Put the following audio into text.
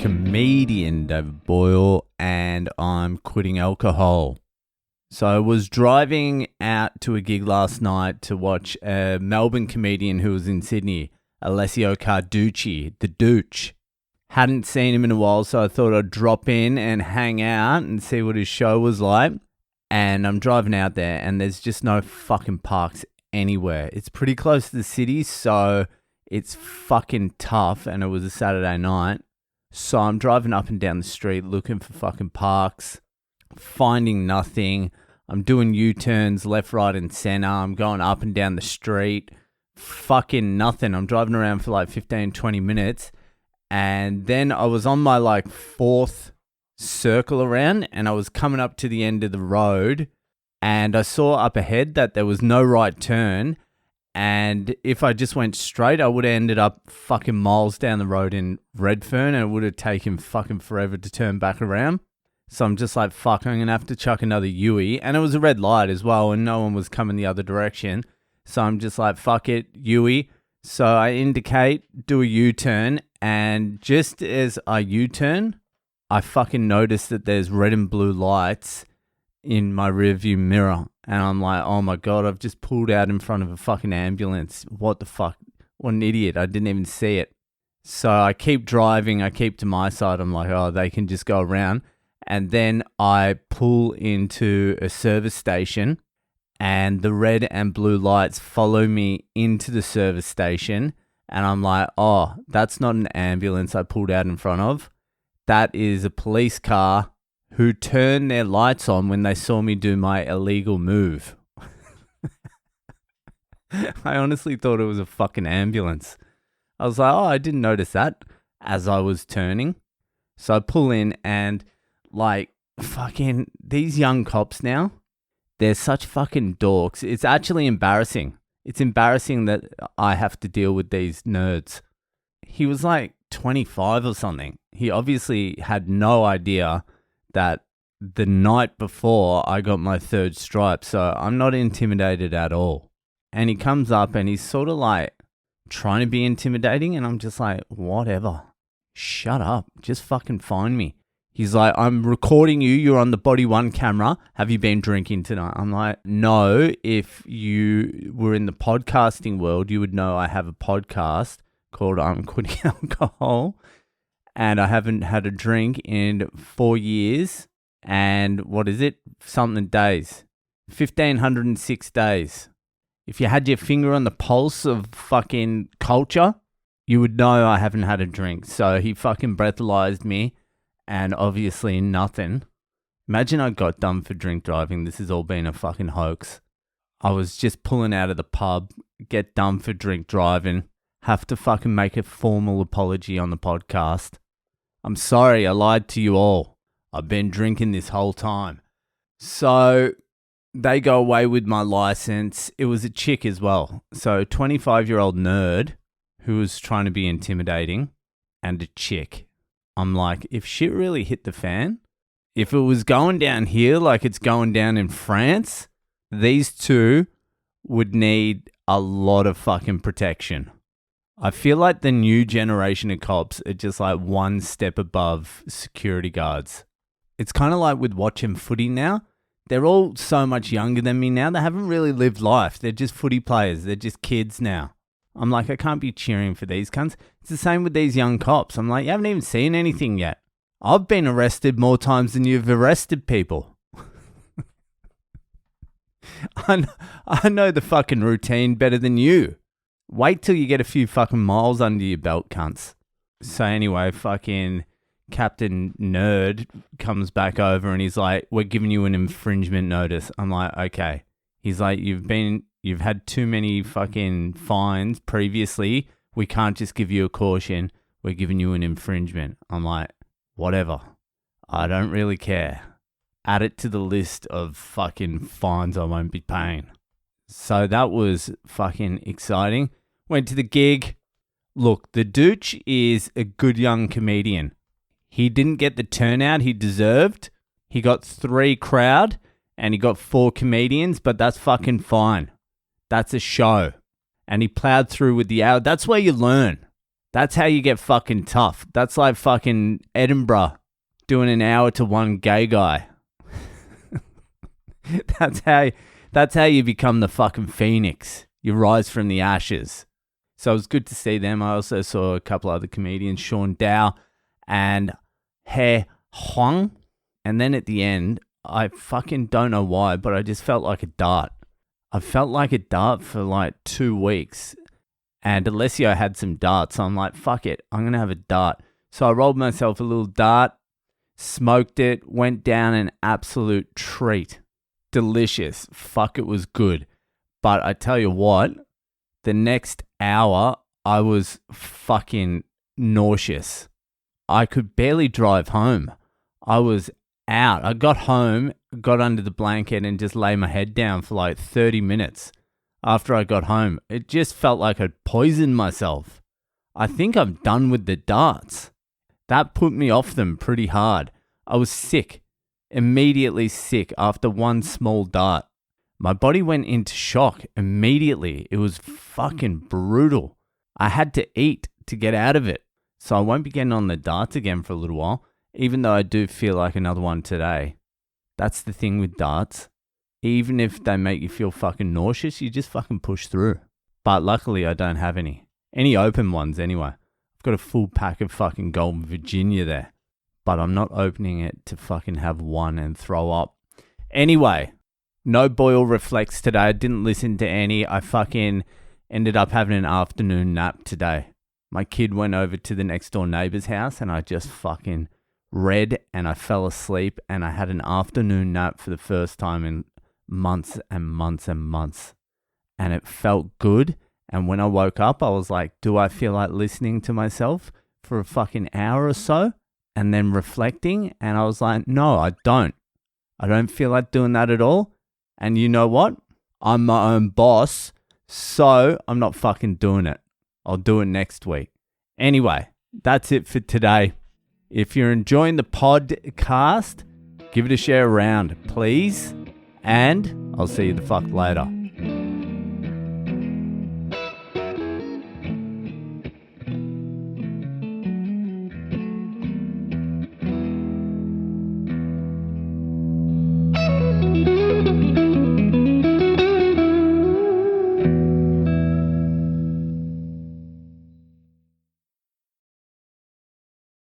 comedian David Boyale, and I'm quitting alcohol. So I was driving out to a gig last night to watch a Melbourne comedian who was in Sydney, Alessio Carducci, the Dooch. Hadn't seen him in a while, so I thought I'd drop in and hang out and see what his show was like. And I'm driving out there and there's just no fucking parks anywhere. It's pretty close to the city, so it's fucking tough, and it was a Saturday night. So I'm driving up and down the street looking for fucking parks, finding nothing. I'm doing U-turns left, right, and center. I'm going up and down the street. Fucking nothing. I'm driving around for like 15, 20 minutes. And then I was on my fourth circle around, and I was coming up to the end of the road, and I saw up ahead that there was no right turn. And if I just went straight, I would have ended up fucking miles down the road in Redfern, and it would have taken fucking forever to turn back around. So I'm just like, fuck, I'm going to have to chuck another Yui. And it was a red light as well, and no one was coming the other direction. So I'm just like, fuck it, Yui. So I indicate, do a U-turn, and just as I U-turn, I fucking notice that there's red and blue lights in my rearview mirror. And I'm like, oh my God, I've just pulled out in front of a fucking ambulance. What the fuck? What an idiot. I didn't even see it. So I keep driving. I keep to my side. I'm like, oh, they can just go around. And then I pull into a service station, and the red and blue lights follow me into the service station. And I'm like, oh, that's not an ambulance I pulled out in front of. That is a police car who turned their lights on when they saw me do my illegal move. I honestly thought it was a fucking ambulance. I was like, oh, I didn't notice that as I was turning. So I pull in, and fucking these young cops now, they're such fucking dorks. It's actually embarrassing. It's embarrassing that I have to deal with these nerds. He was 25 or something. He obviously had no idea that the night before I got my third stripe, so I'm not intimidated at all. And he comes up and he's sort of trying to be intimidating, and I'm just like, whatever. Shut up. Just fucking find me. He's like, I'm recording you. You're on the Body One camera. Have you been drinking tonight? I'm like, no. If you were in the podcasting world, you would know I have a podcast called I'm Quitting Alcohol. And I haven't had a drink in 4 years. And what is it? Something days. 1,506 days. If you had your finger on the pulse of fucking culture, you would know I haven't had a drink. So he fucking breathalyzed me. And obviously nothing. Imagine I got done for drink driving. This has all been a fucking hoax. I was just pulling out of the pub, get done for drink driving, have to fucking make a formal apology on the podcast. I'm sorry, I lied to you all. I've been drinking this whole time. So they go away with my license. It was a chick as well. So 25-year-old nerd who was trying to be intimidating, and a chick. I'm like, if shit really hit the fan, if it was going down here like it's going down in France, these two would need a lot of fucking protection. I feel like the new generation of cops are just one step above security guards. It's kind of like with watching footy now. They're all so much younger than me now. They haven't really lived life. They're just footy players. They're just kids now. I'm like, I can't be cheering for these cunts. It's the same with these young cops. I'm like, you haven't even seen anything yet. I've been arrested more times than you've arrested people. I know the fucking routine better than you. Wait till you get a few fucking miles under your belt, cunts. So anyway, fucking Captain Nerd comes back over and he's like, we're giving you an infringement notice. I'm like, okay. He's like, you've had too many fucking fines previously. We can't just give you a caution. We're giving you an infringement. I'm like, whatever. I don't really care. Add it to the list of fucking fines I won't be paying. So that was fucking exciting. Went to the gig. Look, the Dooch is a good young comedian. He didn't get the turnout he deserved. He got 3 crowd and he got 4 comedians, but that's fucking fine. That's a show. And he plowed through with the hour. That's where you learn. That's how you get fucking tough. That's like fucking Edinburgh doing an hour to one gay guy. That's how you become the fucking phoenix. You rise from the ashes. So it was good to see them. I also saw a couple other comedians, Sean Dow and He Huang. And then at the end, I fucking don't know why, but I just felt like a dart. I felt like a dart for like 2 weeks. And Alessio had some darts. So I'm like, fuck it. I'm going to have a dart. So I rolled myself a little dart, smoked it, went down an absolute treat. Delicious. Fuck, it was good. But I tell you what, the next hour, I was fucking nauseous. I could barely drive home. I was out. I got home, got under the blanket and just lay my head down for like 30 minutes after I got home. It just felt like I'd poisoned myself. I think I'm done with the darts. That put me off them pretty hard. I was sick. Immediately sick after one small dart. My body went into shock immediately. It was fucking brutal. I had to eat to get out of it. So I won't be getting on the darts again for a little while, even though I do feel like another one today. That's the thing with darts. Even if they make you feel fucking nauseous, you just fucking push through. But luckily I don't have any. Any open ones anyway. I've got a full pack of fucking Golden Virginia there. But I'm not opening it to fucking have one and throw up. Anyway, no Boyale Reflects today. I didn't listen to any. I fucking ended up having an afternoon nap today. My kid went over to the next door neighbor's house and I just fucking read and I fell asleep and I had an afternoon nap for the first time in months and months and months. And it felt good. And when I woke up, I was like, do I feel like listening to myself for a fucking hour or so? And then reflecting, and I was like, no, I don't. I don't feel like doing that at all. And you know what? I'm my own boss, so I'm not fucking doing it. I'll do it next week. Anyway, that's it for today. If you're enjoying the podcast, give it a share around, please. And I'll see you the fuck later.